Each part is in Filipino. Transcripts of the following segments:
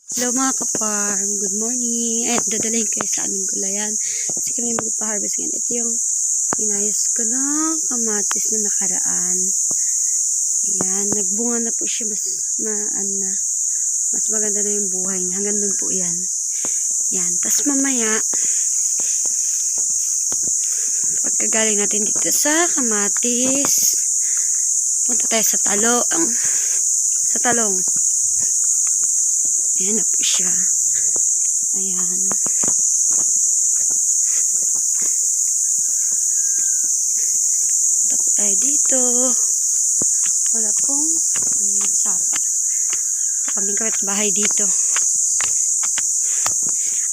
Hello mga ka-farm, good morning. Dadalhin kayo sa aming gulayan. Kasi kami magpa-harvest ngayon. Ito yung inayos ko ng kamatis na nakaraan. Ayan, nagbunga na po siya. Mas maganda na yung buhay niya. Hanggang dun po yan. Yan, tas mamaya, pagkagaling natin dito sa kamatis, punta tayo sa talong. Ayan na po siya. Ayan. Punta po tayo dito. Wala pong sapa. Kaming kapitbahay dito.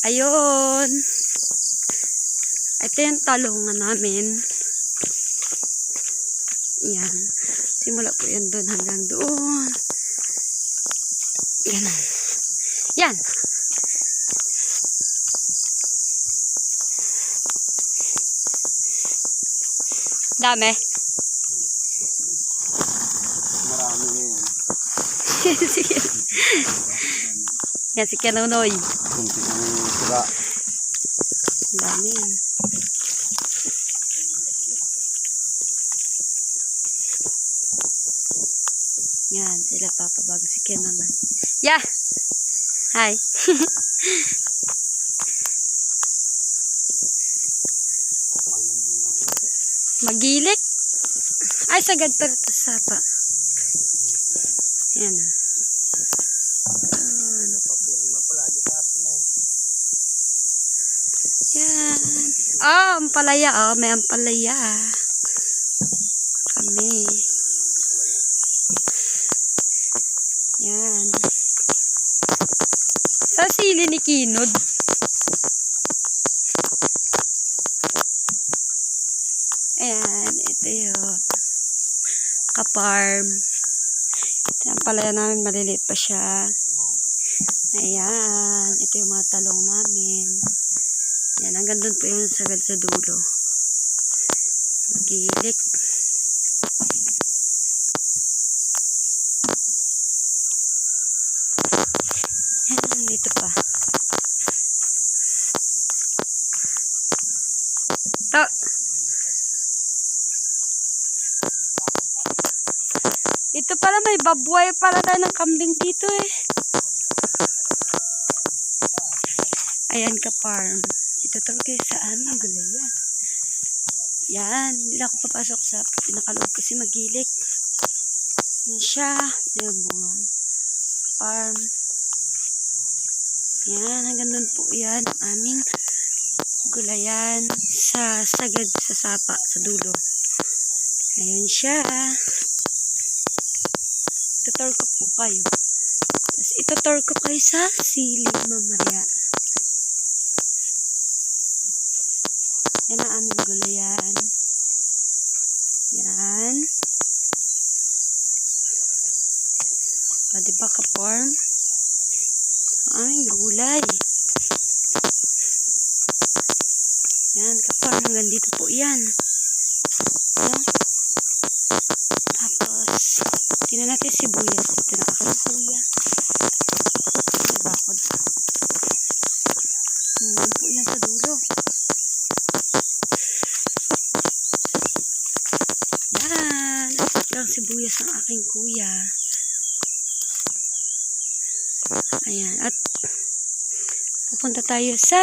Ayun. Ito yung talungan namin. Ayan. Simula po yan doon hanggang doon. Yan. Yan. Dami. Marami na yan. Sige. Yan si Kenonoy. Kunti ng sira. Dami. Yan, sila papabago si Kenonoy. Yeah! Hi! Magilik. Ay, sagad pa ito sapa. Yan na. Yan. Oh, ampalaya. Oh, may ampalaya. Kami. Yan. Sa sili ni Kinod. Ayan, ito yun. Ka-farm. Ito yung palaya namin, maliliit pa siya. Ayan, ito yung mga talong namin. Ayan, hanggang doon po yung sagad sa dulo. Magilik. Ayan, dito pa. Ito. Ito pala, may babuhay pala tayo ng kambing dito eh. Ayan ka-farm. Ito talaga saan ang gulayan. Yan, hindi na ako papasok sa pinakaloob kasi magilik. Yan siya. Bunga. Ka-farm. Yan, hanggang doon po yan ang aming gulayan sa sagad sa sapa, sa dulo. Ayan siya. Itutor ko po kayo. Tapos itutor ko kayo sa sili mamaya. Yan ang aming gulayan. Yan. O, diba ka-farm? Ang aming gulay. Yan, ka-farm. Hanggang dito po yan. No? Tapos, tingnan natin sibuyas. Ito na ako kuya. May bakod. Hanggang po yan sa dulo. Yan. Ito ang sibuyas ng aking kuya. Ayan. At pupunta tayo sa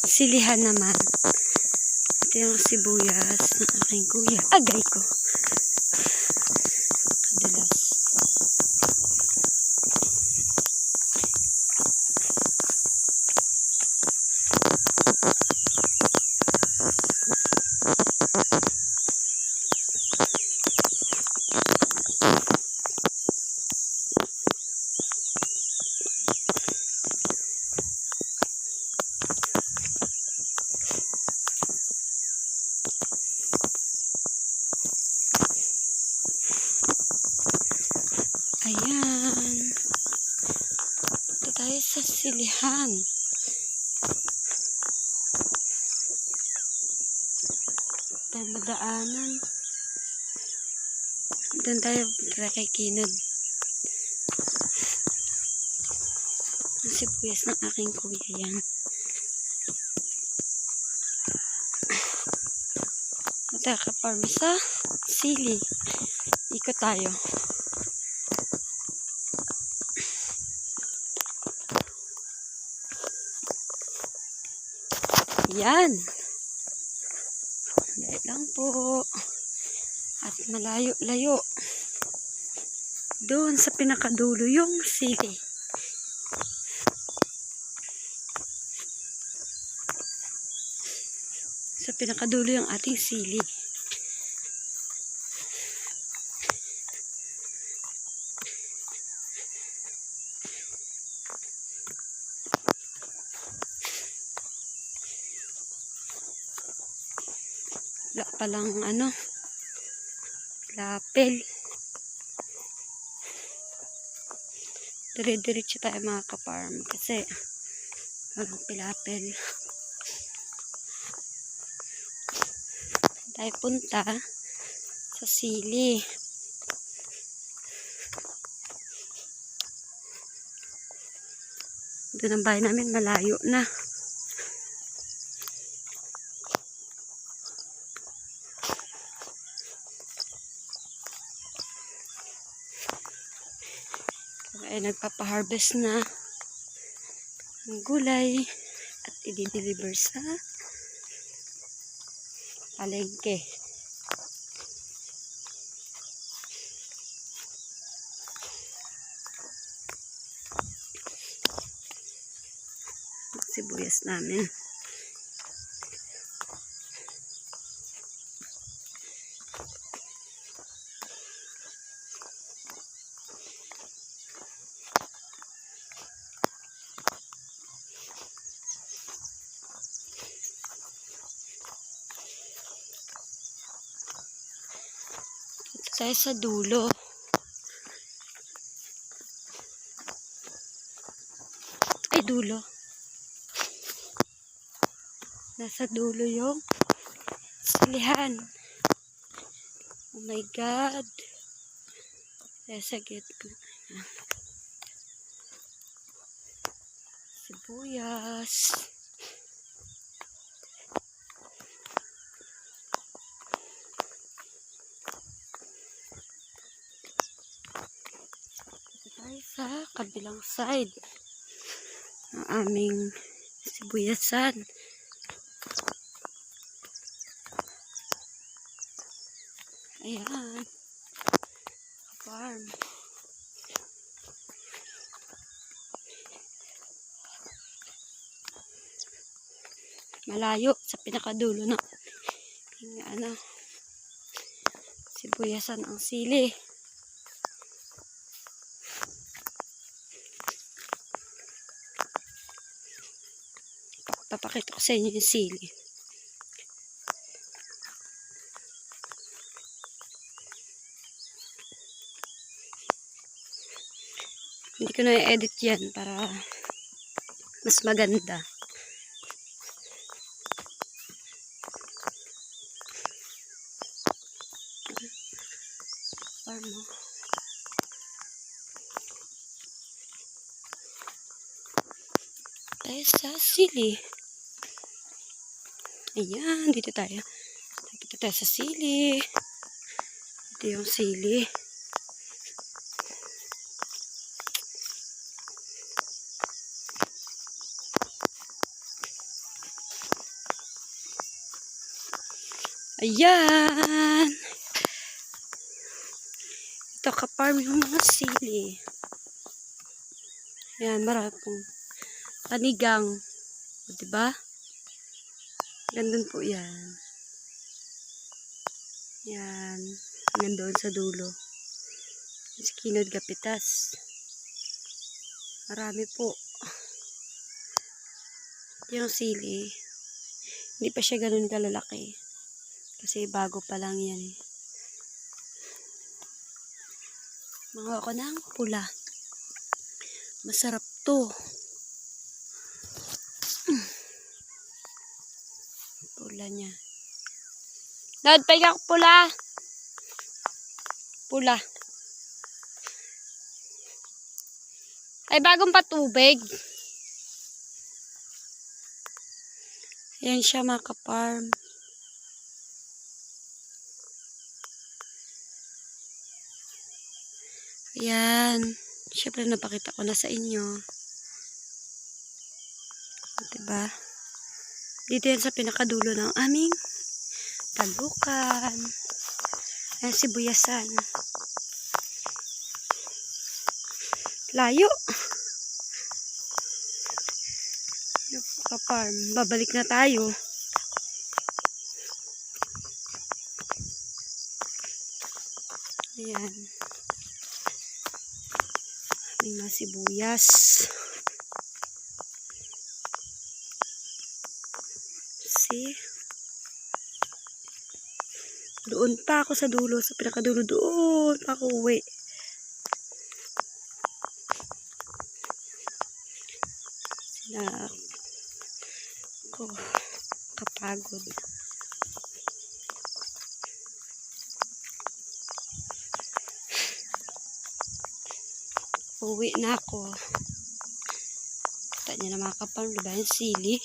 silihan naman. Ito yung sibuyas ng aking kuya. Agay ko. Kadulas. Ayan. Ito tayo sa silihan. Ito yung madaanan. Doon tayo kay Kinod. sibuyas ng aking kuya yan. Ito ka-farm sa sili. Ikot tayo. Yan. Dahil lang po. At malayo-layo. Doon sa pinakadulo yung sili. Sa pinakadulo yung ating sili. Wala palang lapel. Dire-diretso tayo mga ka-farm kasi walang pilapel. Tayo punta sa sili. Doon ang bahay namin, malayo na. Ay nagpapa-harvest na ng gulay at i-deliver sa palengke. Sibuyas namin. Tayo sa dulo. Ay, dulo. Nasa dulo yung silihan. Oh my God. Tayo sa gitna. Sibuyas. Sa kabilang side ng aming sibuyasan. Ayan. Farm. Malayo sa pinakadulo na sibuyasan ang sili. Papakita ko sa inyo yung sili. Hindi ko na i-edit yan para mas maganda. Farm mo. Tayo sa sili. Ayan, dito tayo. Dito tayo sa sili. Ito yung sili. Ayan. Ito ka-farm yung mga sili. Ayan, marami pong panigang. O, diba? Gandun po yan. Yan. Nandun sa dulo. Si Kinod Gapitas. Marami po. Yung sili. Hindi pa siya ganun kalalaki. Kasi bago pa lang yan eh. Mga ako ng pula. Masarap to. Pula niya. Dad, pahinga ko pula. Pula. Ay, bagong patubig. Ayan siya mga ka-farm. Ayan. Siyempre napakita ko na sa inyo. Diba? Dito yan sa pinakadulo ng aming talukan. Ayan, sibuyasan. Layo. Ayan, ka-farm. Babalik na tayo. Ayan. May mga sibuyas. See? Doon pa ako sa dulo, sa pinakadulo. Doon pa ako uwi. Sila ko kapagod. Uwi na ako. Kita niya na mga ka-farm, diba yung sili?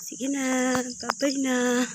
Sige na, bye-bye na.